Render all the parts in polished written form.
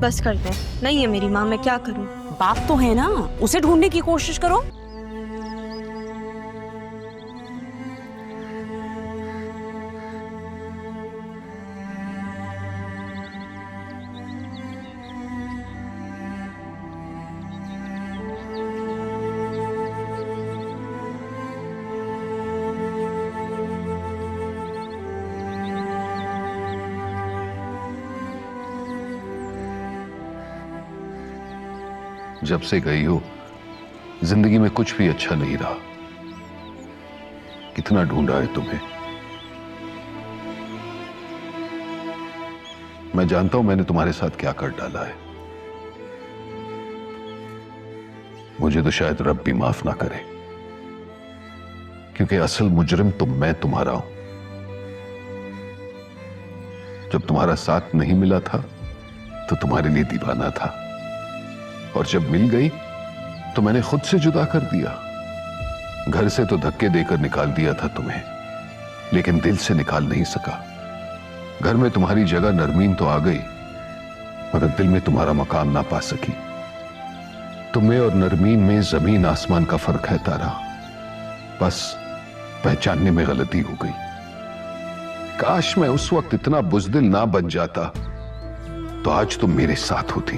बस कर दे, नहीं है मेरी माँ, मैं क्या करूँ? बाप तो है ना, उसे ढूंढने की कोशिश करो। जब से गई हो जिंदगी में कुछ भी अच्छा नहीं रहा। कितना ढूंढा है तुम्हें। मैं जानता हूं मैंने तुम्हारे साथ क्या कर डाला है। मुझे तो शायद रब भी माफ ना करे, क्योंकि असल मुजरिम तो मैं तुम्हारा हूं। जब तुम्हारा साथ नहीं मिला था तो तुम्हारे लिए दीवाना था, और जब मिल गई तो मैंने खुद से जुदा कर दिया। घर से तो धक्के देकर निकाल दिया था तुम्हें, लेकिन दिल से निकाल नहीं सका। घर में तुम्हारी जगह नरमीन तो आ गई, मगर दिल में तुम्हारा मकाम ना पा सकी। तुम्हें और नरमीन में जमीन आसमान का फर्क है तारा। बस पहचानने में गलती हो गई। काश मैं उस वक्त इतना बुज़दिल ना बन जाता तो आज तुम मेरे साथ होती।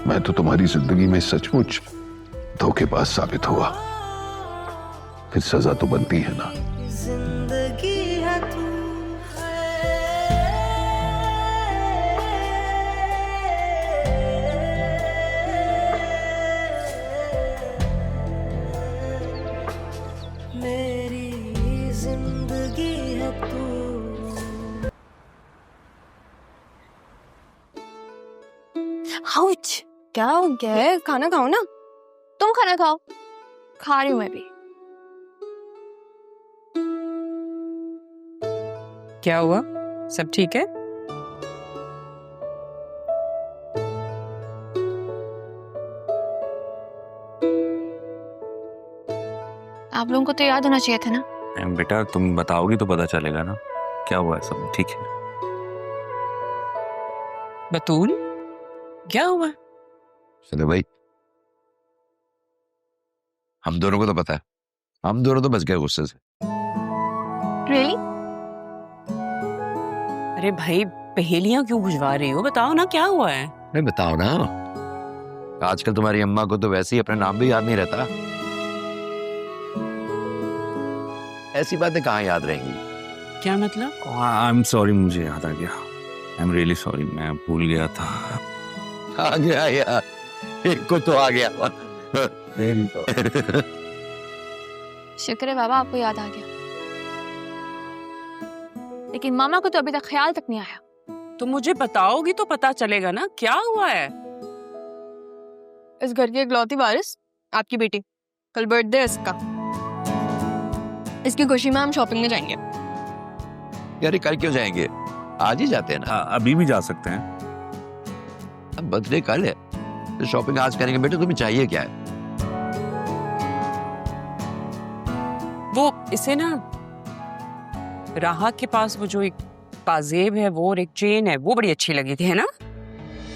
मैं तो तुम्हारी जिंदगी में सचमुच धोखेबाज साबित हुआ, फिर सजा तो बनती है ना। जिंदगी है तू, मेरी जिंदगी है तू। आउच! क्या हो गया है? खाना खाओ ना। तुम खाना खाओ। खा रही हूँ मैं भी। क्या हुआ, सब ठीक है? आप लोगों को तो याद होना चाहिए था ना। बेटा तुम बताओगी तो पता चलेगा ना क्या हुआ है। सब ठीक है? बतूल, क्या हुआ? चलो भाई, हम दोनों को तो पता है, हम दोनों तो बच गए गुस्से से। रियली? अरे भाई, पहेलियां क्यों बुझवा रही हो? बताओ ना क्या हुआ है। नहीं बताओ ना, आजकल तुम्हारी अम्मा को तो वैसे ही अपना नाम भी याद नहीं रहता। ऐसी बातें कहाँ याद रहेंगी? क्या मतलब? आई एम सॉरी, मुझे याद आ गया। आई एम रियली सॉरी, मैं भूल गया था। आ गया यार, एक को तो आ गया। शुक्र है बाबा, आपको याद आ गया। लेकिन मामा को तो अभी तक ख्याल तक नहीं आया। तो मुझे बताओगी तो पता चलेगा ना क्या हुआ है। इस घर की इकलौती वारिस आपकी बेटी, कल बर्थडे है इसका। इसकी खुशी में हम शॉपिंग में जाएंगे। यार कल क्यों जाएंगे, आज ही जाते हैं ना। अभी भी जा सकते हैं। अब बर्थडे कल है तो शॉपिंग आज करेंगे। बेटे तुम्हें चाहिए क्या है? वो इसे ना, राहा के पास वो जो एक पाजेब है वो और एक चेन है, वो बड़ी अच्छी लगी थी, है ना?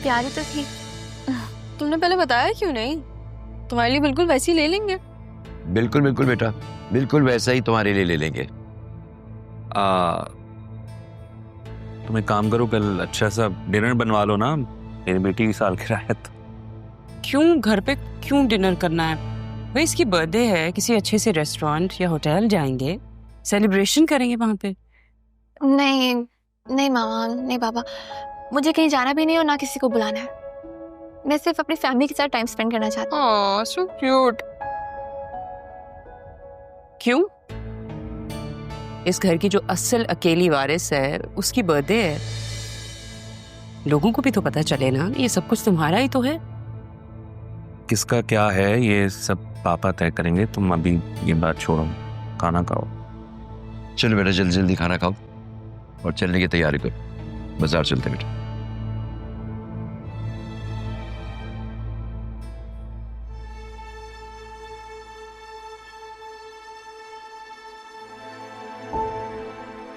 प्यारी तो थी। तुमने पहले बताया क्यों नहीं? तुम्हारे लिए बिल्कुल वैसी ले लेंगे। बिल्कुल बिल्कुल बेटा, बिल्कुल वैसा ही तुम्हारे लिए ले लेंगे। तुम एक काम करो, कल अच्छा सा डिनर बनवा लो ना, मेरी बेटी की सालगिरह है तो। क्यों घर पे क्यों डिनर करना है भाई? इसकी बर्थडे है, किसी अच्छे से रेस्टोरेंट या होटल जाएंगे, सेलिब्रेशन करेंगे वहां पे। नहीं नहीं मामा, नहीं पापा, मुझे कहीं जाना भी नहीं और ना किसी को बुलाना है। मैं सिर्फ अपनी फैमिली के साथ टाइम स्पेंड करना चाहती हूँ। So cute. क्यों? इस घर की जो असल अकेली वारिस है उसकी बर्थडे है। लोगों को भी तो पता चले ना, ये सब कुछ तुम्हारा ही तो है। किसका क्या है ये सब पापा तय करेंगे, तुम अभी ये बात छोड़ो, खाना खाओ। चलो बेटा जल्दी जल्दी खाना खाओ और चलने की तैयारी करो, बाजार चलते बेटा।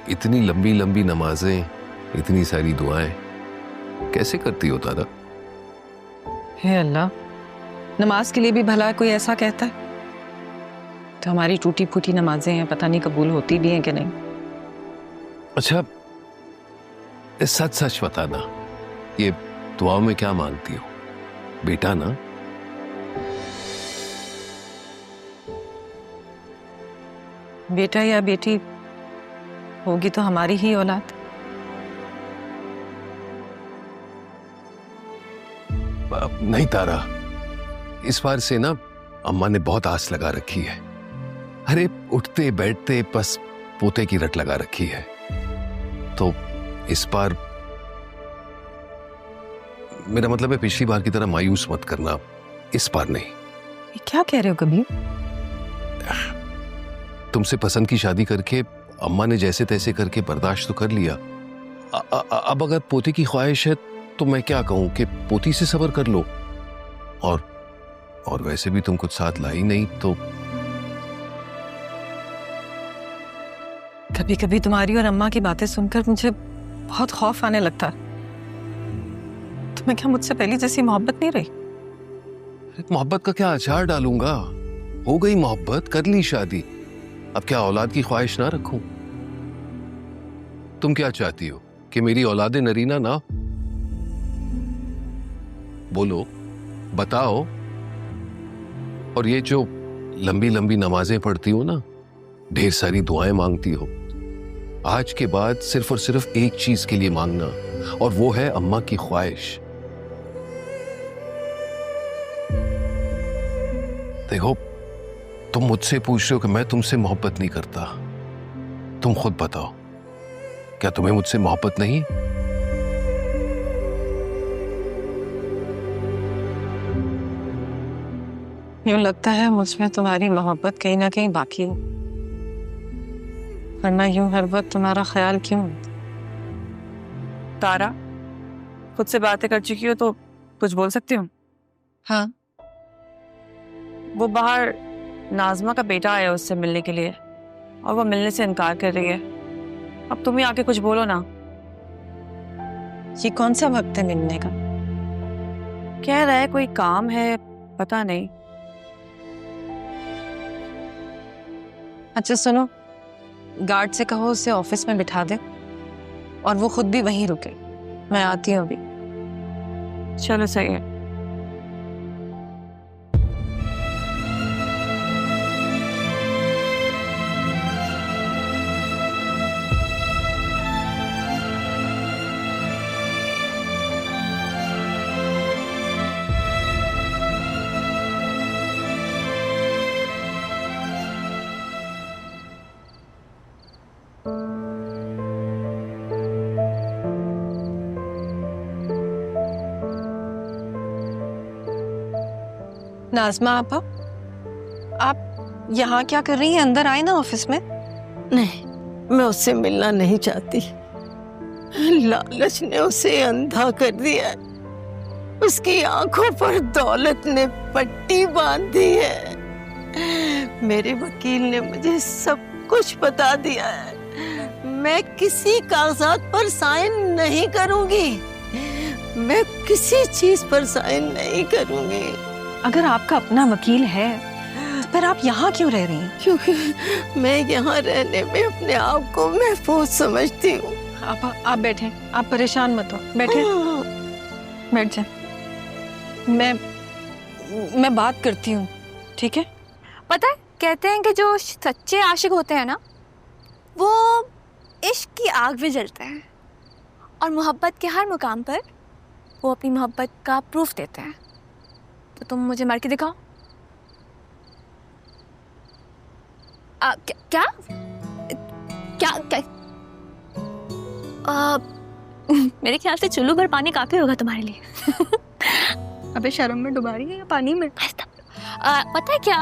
इतनी लंबी लंबी नमाजें, इतनी सारी दुआएं, कैसे करती हो तारा? हे अल्लाह, नमाज के लिए भी भला कोई ऐसा कहता है? तो हमारी टूटी फूटी नमाजें हैं, पता नहीं कबूल होती भी हैं कि नहीं। अच्छा, सच सच बताना, ये दुआ में क्या मांगती हो? बेटा ना? बेटा या बेटी होगी तो हमारी ही औलाद। नहीं तारा, इस बार से ना अम्मा ने बहुत आस लगा रखी है। अरे उठते बैठते बस पोते की रट लगा रखी है। तो इस बार, मेरा मतलब है पिछली बार की तरह मायूस मत करना, इस बार नहीं। ये क्या कह रहे हो कबीर? तुमसे पसंद की शादी करके अम्मा ने जैसे तैसे करके बर्दाश्त तो कर लिया। अब अगर पोते की ख्वाहिश है तो मैं क्या कहूं कि पोती से सब्र कर लो। और वैसे भी तुम कुछ साथ लाई नहीं तो। कभी कभी तुम्हारी और अम्मा की बातें सुनकर मुझे बहुत खौफ आने लगता। तुम्हें क्या मुझसे पहले जैसी मोहब्बत नहीं रही? मोहब्बत का क्या अचार डालूंगा? हो गई मोहब्बत, कर ली शादी, अब क्या औलाद की ख्वाहिश ना रखूं? तुम क्या चाहती हो कि मेरी औलादे नरीना ना? बोलो, बताओ। और ये जो लंबी लंबी नमाजें पढ़ती हो ना, ढेर सारी दुआएं मांगती हो, आज के बाद सिर्फ और सिर्फ एक चीज के लिए मांगना, और वो है अम्मा की ख्वाहिश। देखो, तुम मुझसे पूछ रहे हो कि मैं तुमसे मोहब्बत नहीं करता। तुम खुद बताओ, क्या तुम्हें मुझसे मोहब्बत नहीं? यूं लगता है मुझमें तुम्हारी मोहब्बत कहीं ना कहीं बाकी हो, वरना यूं हर वक्त तुम्हारा ख्याल क्यों? तारा, खुद से बातें कर चुकी हो तो कुछ बोल सकती हूँ? हाँ। वो बाहर नाजमा का बेटा आया उससे मिलने के लिए, और वो मिलने से इनकार कर रही है। अब तुम ही आके कुछ बोलो ना। ये कौन सा वक्त है मिलने का? कह रहा है कोई काम है, पता नहीं। अच्छा सुनो, गार्ड से कहो उसे ऑफिस में बिठा दे, और वो खुद भी वहीं रुके। मैं आती हूँ अभी। चलो सही है। नाज़मा आपा, आप यहाँ क्या कर रही हैं? अंदर आए ना ऑफिस में। नहीं, मैं उससे मिलना नहीं चाहती। लालच ने उसे अंधा कर दिया है। उसकी आंखों पर दौलत ने पट्टी बांध दी है। मेरे वकील ने मुझे सब कुछ बता दिया है। मैं किसी कागजात पर साइन नहीं करूंगी। मैं किसी चीज पर साइन नहीं करूंगी। अगर आपका अपना वकील है तो फिर आप यहाँ क्यों रह रही हैं? क्योंकि मैं यहाँ रहने में अपने आप को महफूज समझती हूँ। आप बैठें, आप परेशान मत हो, बैठें, बैठ जाएं। मैं बात करती हूँ, ठीक है? पता है, कहते हैं कि जो सच्चे आशिक होते हैं ना, वो इश्क की आग में जलते हैं, और मोहब्बत के हर मुकाम पर वो अपनी मोहब्बत का प्रूफ देते हैं। तो तुम मुझे मार के दिखाओ। क्या क्या क्या मेरे ख्याल से चुल्लू भर पानी काफी होगा तुम्हारे लिए। अबे शर्म में डुबा रही है या पानी में? पता है क्या,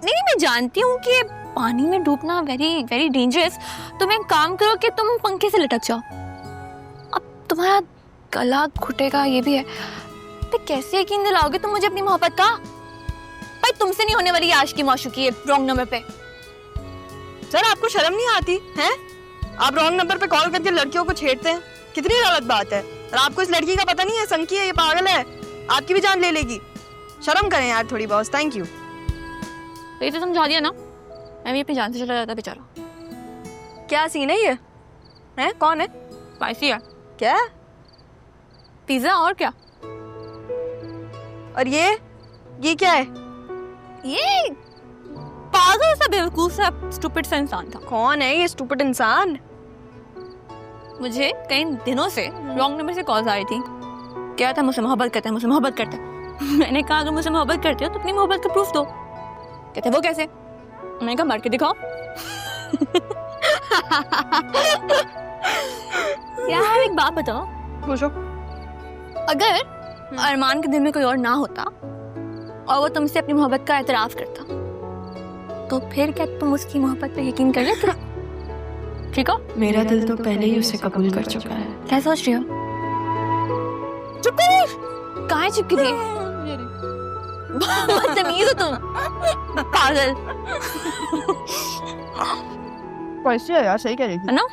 नहीं मैं जानती हूँ कि पानी में डूबना वेरी वेरी डेंजरस। तुम एक काम करो कि तुम पंखे से लटक जाओ, अब तुम्हारा गला घुटेगा, ये भी है। तो कैसे यकीन दिलाओगे तुम मुझे अपनी मोहब्बत का? भाई तुमसे नहीं होने वाली आज की माशूकी है रॉन्ग नंबर पे। सर, आपको शर्म नहीं आती है? आप रॉन्ग नंबर पे कॉल करके लड़कियों को छेड़ते हैं, कितनी गलत बात है। और आपको इस लड़की का पता नहीं है, संकी है, ये पागल है, आपकी भी जान ले लेगी। शर्म करें यार थोड़ी बहुत। Thank you. तो ये तो समझा दिया ना, मैं भी अपनी जान से चला जाता बेचारा। क्या सीन है ये? हैं? कौन है? स्पाइसी है क्या? पिज्जा और क्या। और ये क्या है? ये पागल सा बेवकूफ सा स्टूपिड सा इंसान था। कौन है ये स्टूपिड इंसान? मुझे कई दिनों से रॉन्ग नंबर से कॉल्स आ रही थी। क्या था, मुझसे मोहब्बत करता है, मुझसे मोहब्बत करता है। मैंने कहा अगर मुझसे मोहब्बत करते हो तो अपनी मोहब्बत का प्रूफ दो। कहते वो कैसे? मैंने कहा मार के दिखाओ। यार एक बात बताओ, पूछो। अगर अरमान के दिल में कोई और ना होता और वो तुमसे अपनी मोहब्बत का एतराफ करता, तो फिर क्या तुम उसकी मोहब्बत पे यकीन कर लेते? ठीक हो? मेरा दिल तो पहले ही उसे कबूल कर चुका है। क्या सोच रही हो? चुप कर। कहाँ चुप की थी? बदतमीज हो तुम, पागल। कैसे है यार, सही कह रही थी है ना?